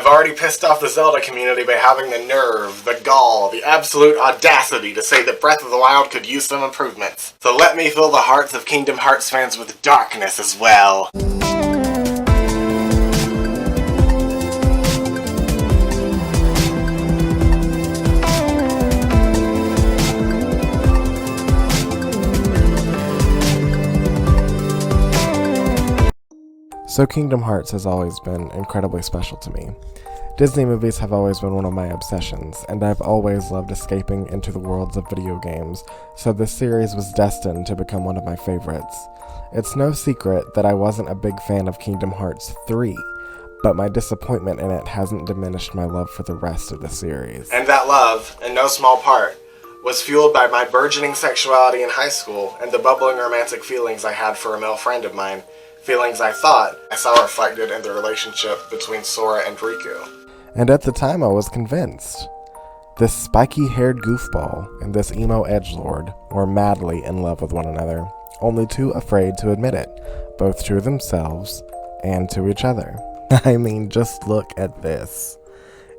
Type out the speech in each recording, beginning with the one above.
I've already pissed off the Zelda community by having the nerve, the gall, the absolute audacity to say that Breath of the Wild could use some improvements. So let me fill the hearts of Kingdom Hearts fans with darkness as well. So Kingdom Hearts has always been incredibly special to me. Disney movies have always been one of my obsessions, and I've always loved escaping into the worlds of video games, so this series was destined to become one of my favorites. It's no secret that I wasn't a big fan of Kingdom Hearts 3, but my disappointment in it hasn't diminished my love for the rest of the series. And that love, in no small part, was fueled by my burgeoning sexuality in high school and the bubbling romantic feelings I had for a male friend of mine. Feelings I thought I saw reflected in the relationship between Sora and Riku. And at the time I was convinced. This spiky-haired goofball and this emo edgelord were madly in love with one another, only too afraid to admit it, both to themselves and to each other. I mean, just look at this.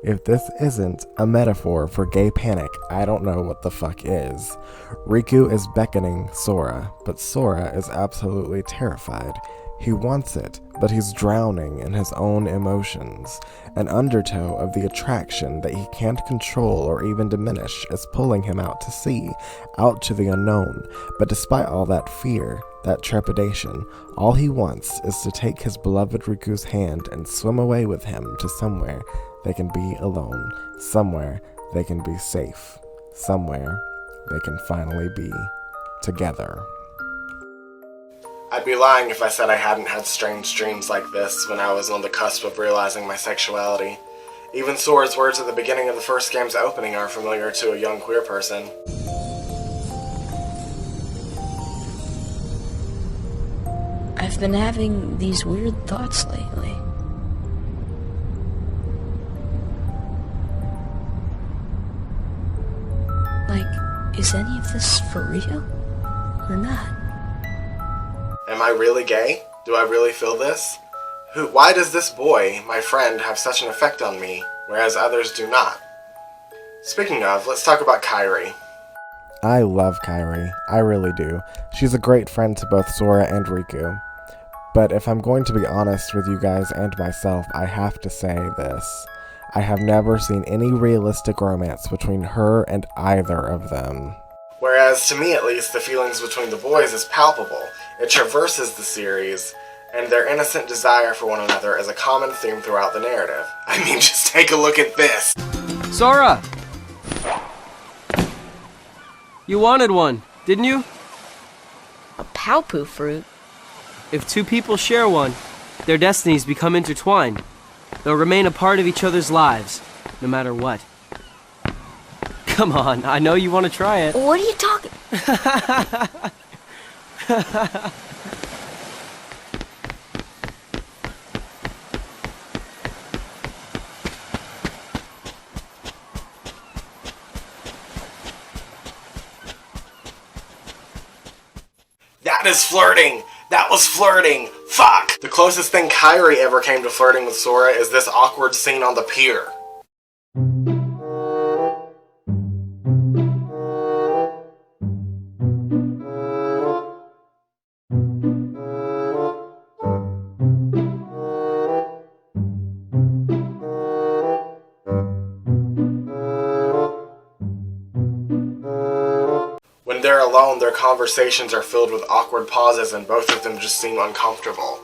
If this isn't a metaphor for gay panic, I don't know what the fuck is. Riku is beckoning Sora, but Sora is absolutely terrified. He wants it, but he's drowning in his own emotions. An undertow of the attraction that he can't control or even diminish is pulling him out to sea, out to the unknown. But despite all that fear, that trepidation, all he wants is to take his beloved Riku's hand and swim away with him to somewhere they can be alone, somewhere they can be safe, somewhere they can finally be together. I'd be lying if I said I hadn't had strange dreams like this when I was on the cusp of realizing my sexuality. Even Sora's words at the beginning of the first game's opening are familiar to a young queer person. I've been having these weird thoughts lately. Like, is any of this for real? Or not? Am I really gay? Do I really feel this? Why does this boy, my friend, have such an effect on me, whereas others do not? Speaking of, let's talk about Kairi. I love Kairi. I really do. She's a great friend to both Sora and Riku. But if I'm going to be honest with you guys and myself, I have to say this. I have never seen any realistic romance between her and either of them. Whereas, to me at least, the feelings between the boys is palpable. It traverses the series, and their innocent desire for one another is a common theme throughout the narrative. I mean, just take a look at this! Sora! You wanted one, didn't you? A Palpu fruit? If two people share one, their destinies become intertwined. They'll remain a part of each other's lives, no matter what. Come on, I know you want to try it. What are you talking? That is flirting! That was flirting! Fuck! The closest thing Kairi ever came to flirting with Sora is this awkward scene on the pier. When they're alone, their conversations are filled with awkward pauses and both of them just seem uncomfortable.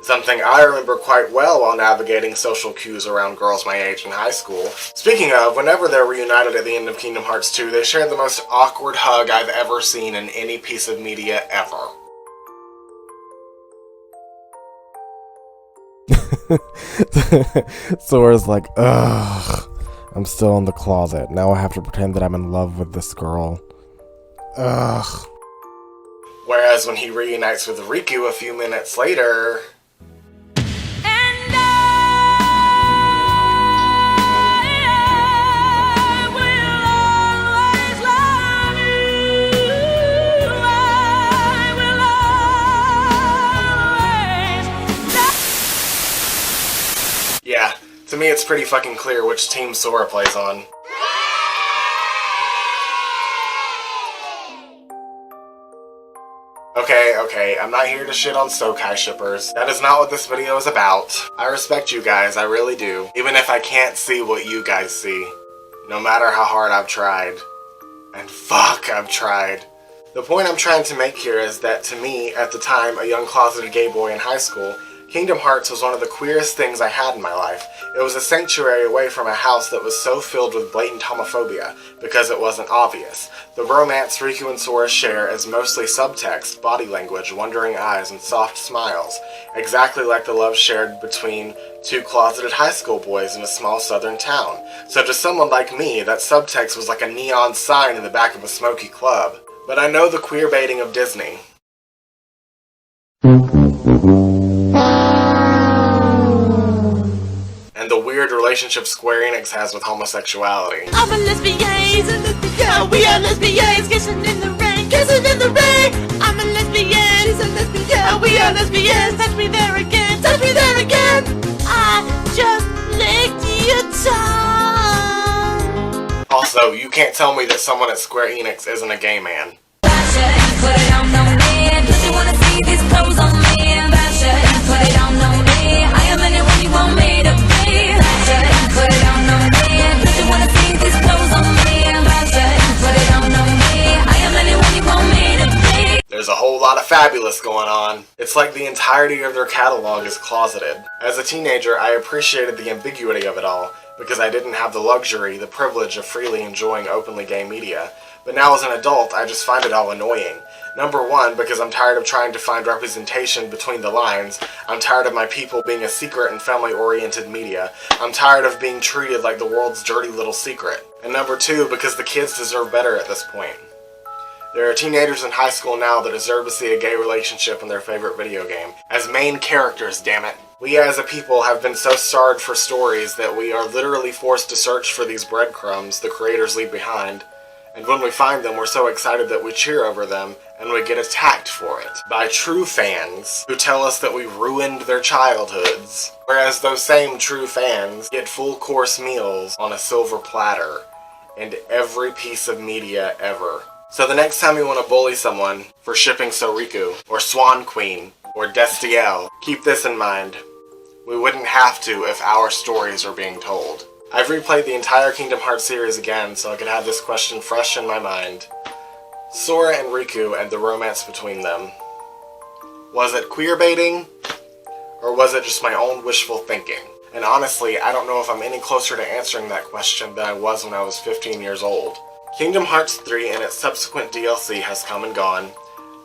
Something I remember quite well while navigating social cues around girls my age in high school. Speaking of, whenever they're reunited at the end of Kingdom Hearts 2, they share the most awkward hug I've ever seen in any piece of media ever. Sora's like, ugh, I'm still in the closet. Now I have to pretend that I'm in love with this girl. Ugh. Whereas when he reunites with Riku a few minutes later... Yeah, to me it's pretty fucking clear which team Sora plays on. Okay, I'm not here to shit on Sokai shippers. That is not what this video is about. I respect you guys, I really do. Even if I can't see what you guys see. No matter how hard I've tried. And fuck, I've tried. The point I'm trying to make here is that to me, at the time, a young closeted gay boy in high school, Kingdom Hearts was one of the queerest things I had in my life. It was a sanctuary away from a house that was so filled with blatant homophobia, because it wasn't obvious. The romance Riku and Sora share is mostly subtext, body language, wondering eyes, and soft smiles, exactly like the love shared between two closeted high school boys in a small southern town. So to someone like me, that subtext was like a neon sign in the back of a smoky club. But I know the queerbaiting of Disney. And the weird relationship Square Enix has with homosexuality. I'm a lesbian, she's a lesbian, we are lesbians, kissing in the rain, kissing in the rain. I'm a lesbian, she's a lesbian, we are lesbians, touch me there again, touch me there again. I just licked your tongue. Also, you can't tell me that someone at Square Enix isn't a gay man. Put it on no man, don't you wanna see these clothes on me? Put it on no man, I am anyone you want me to be. Put it on no man, don't you wanna see these clothes on me? Put it on no man, I am anyone you want me to be. There's a whole lot of fabulous going on. It's like the entirety of their catalog is closeted. As a teenager, I appreciated the ambiguity of it all, because I didn't have the luxury, the privilege of freely enjoying openly gay media. But now as an adult, I just find it all annoying. Number one, because I'm tired of trying to find representation between the lines. I'm tired of my people being a secret and family-oriented media. I'm tired of being treated like the world's dirty little secret. And number two, because the kids deserve better at this point. There are teenagers in high school now that deserve to see a gay relationship in their favorite video game. As main characters, damn it. We as a people have been so starved for stories that we are literally forced to search for these breadcrumbs the creators leave behind. And when we find them, we're so excited that we cheer over them, and we get attacked for it by true fans who tell us that we ruined their childhoods. Whereas those same true fans get full course meals on a silver platter in every piece of media ever. So the next time you want to bully someone for shipping Riku, or Swan Queen, or Destiel, keep this in mind. We wouldn't have to if our stories were being told. I've replayed the entire Kingdom Hearts series again so I could have this question fresh in my mind. Sora and Riku and the romance between them. Was it queerbaiting? Or was it just my own wishful thinking? And honestly, I don't know if I'm any closer to answering that question than I was when I was 15 years old. Kingdom Hearts 3 and its subsequent DLC has come and gone.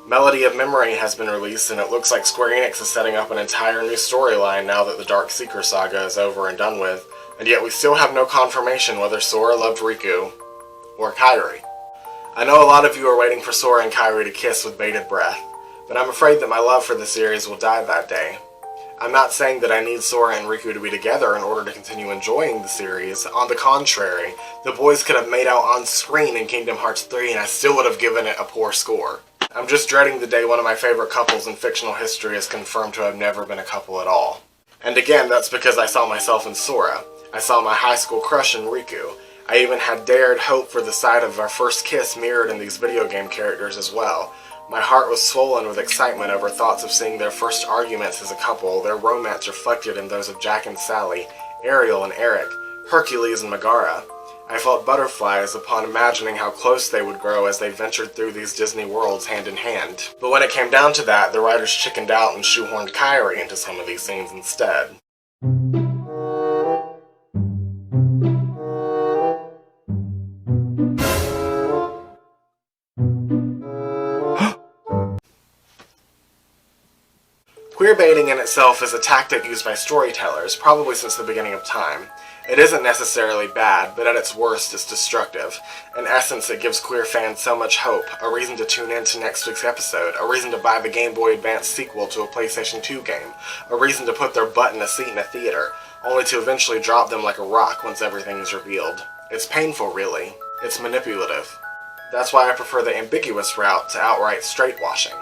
Melody of Memory has been released, and it looks like Square Enix is setting up an entire new storyline now that the Dark Seeker saga is over and done with. And yet we still have no confirmation whether Sora loved Riku or Kairi. I know a lot of you are waiting for Sora and Kairi to kiss with bated breath, but I'm afraid that my love for the series will die that day. I'm not saying that I need Sora and Riku to be together in order to continue enjoying the series. On the contrary, the boys could have made out on screen in Kingdom Hearts 3 and I still would have given it a poor score. I'm just dreading the day one of my favorite couples in fictional history is confirmed to have never been a couple at all. And again, that's because I saw myself in Sora. I saw my high school crush in Riku. I even had dared hope for the sight of our first kiss mirrored in these video game characters as well. My heart was swollen with excitement over thoughts of seeing their first arguments as a couple, their romance reflected in those of Jack and Sally, Ariel and Eric, Hercules and Megara. I felt butterflies upon imagining how close they would grow as they ventured through these Disney worlds hand in hand. But when it came down to that, the writers chickened out and shoehorned Kairi into some of these scenes instead. Queerbaiting in itself is a tactic used by storytellers, probably since the beginning of time. It isn't necessarily bad, but at its worst it's destructive. In essence, it gives queer fans so much hope, a reason to tune in to next week's episode, a reason to buy the Game Boy Advance sequel to a PlayStation 2 game, a reason to put their butt in a seat in a theater, only to eventually drop them like a rock once everything is revealed. It's painful, really. It's manipulative. That's why I prefer the ambiguous route to outright straight-washing.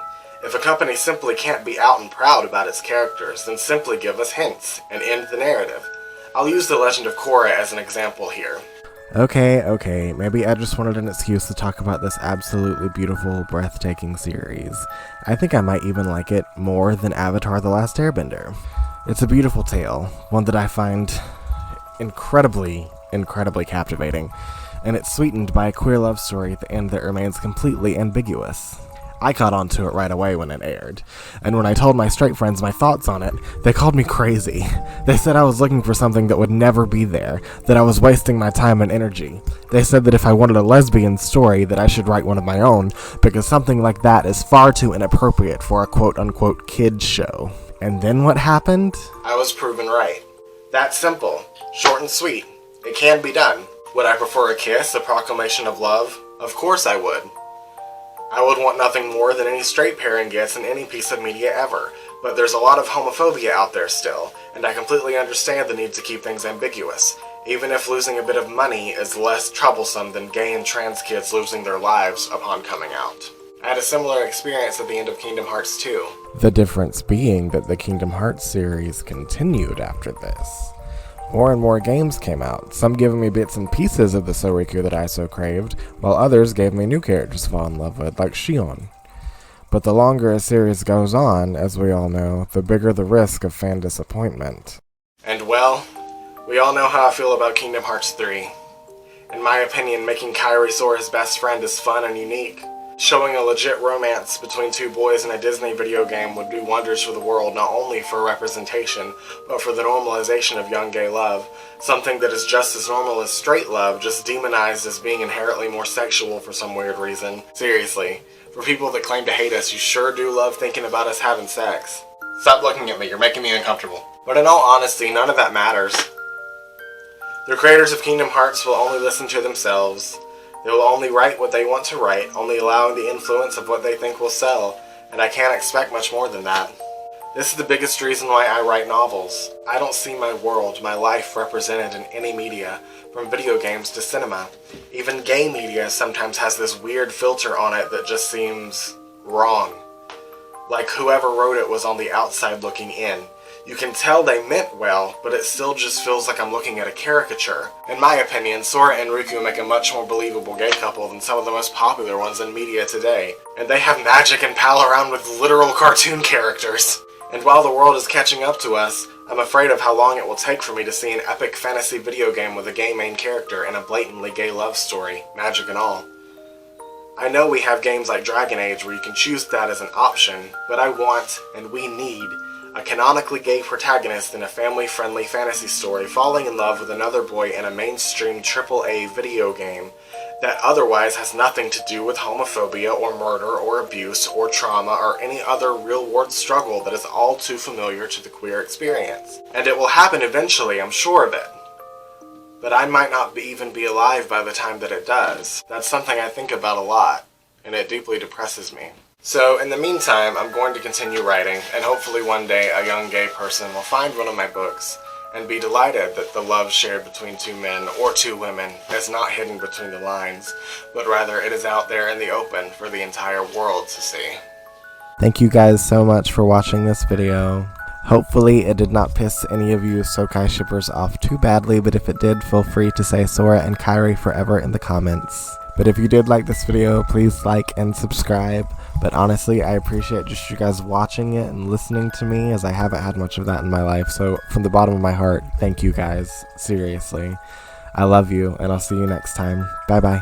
If a company simply can't be out and proud about its characters, then simply give us hints and end the narrative. I'll use The Legend of Korra as an example here. Okay, maybe I just wanted an excuse to talk about this absolutely beautiful, breathtaking series. I think I might even like it more than Avatar: The Last Airbender. It's a beautiful tale, one that I find incredibly captivating, and it's sweetened by a queer love story at the end that remains completely ambiguous. I caught on to it right away when it aired, and when I told my straight friends my thoughts on it, they called me crazy. They said I was looking for something that would never be there, that I was wasting my time and energy. They said that if I wanted a lesbian story, that I should write one of my own, because something like that is far too inappropriate for a quote-unquote kids show. And then what happened? I was proven right. That's simple, short and sweet. It can be done. Would I prefer a kiss, a proclamation of love? Of course I would. I would want nothing more than any straight pairing gets in any piece of media ever, but there's a lot of homophobia out there still, and I completely understand the need to keep things ambiguous, even if losing a bit of money is less troublesome than gay and trans kids losing their lives upon coming out. I had a similar experience at the end of Kingdom Hearts 2. The difference being that the Kingdom Hearts series continued after this. More and more games came out, some giving me bits and pieces of the Soriku that I so craved, while others gave me new characters to fall in love with, like Shion. But the longer a series goes on, as we all know, the bigger the risk of fan disappointment. And well, we all know how I feel about Kingdom Hearts 3. In my opinion, making Kairi Sora's best friend is fun and unique. Showing a legit romance between two boys in a Disney video game would do wonders for the world, not only for representation, but for the normalization of young gay love, something that is just as normal as straight love, just demonized as being inherently more sexual for some weird reason. Seriously, for people that claim to hate us, you sure do love thinking about us having sex. Stop looking at me, you're making me uncomfortable. But in all honesty, none of that matters. The creators of Kingdom Hearts will only listen to themselves. They will only write what they want to write, only allowing the influence of what they think will sell, and I can't expect much more than that. This is the biggest reason why I write novels. I don't see my world, my life represented in any media, from video games to cinema. Even gay media sometimes has this weird filter on it that just seems wrong. Like whoever wrote it was on the outside looking in. You can tell they meant well, but it still just feels like I'm looking at a caricature. In my opinion, Sora and Riku make a much more believable gay couple than some of the most popular ones in media today. And they have magic and pal around with literal cartoon characters. And while the world is catching up to us, I'm afraid of how long it will take for me to see an epic fantasy video game with a gay main character and a blatantly gay love story, magic and all. I know we have games like Dragon Age where you can choose that as an option, but I want, and we need, a canonically gay protagonist in a family-friendly fantasy story falling in love with another boy in a mainstream AAA video game that otherwise has nothing to do with homophobia or murder or abuse or trauma or any other real-world struggle that is all too familiar to the queer experience. And it will happen eventually, I'm sure of it. But I might not even be alive by the time that it does. That's something I think about a lot, and it deeply depresses me. So, in the meantime, I'm going to continue writing, and hopefully one day a young gay person will find one of my books and be delighted that the love shared between two men or two women is not hidden between the lines, but rather it is out there in the open for the entire world to see. Thank you guys so much for watching this video. Hopefully it did not piss any of you Sokai shippers off too badly, but if it did, feel free to say Sora and Kairi forever in the comments. But if you did like this video, please like and subscribe. But honestly, I appreciate just you guys watching it and listening to me, as I haven't had much of that in my life. So from the bottom of my heart, thank you guys. Seriously. I love you, and I'll see you next time. Bye bye.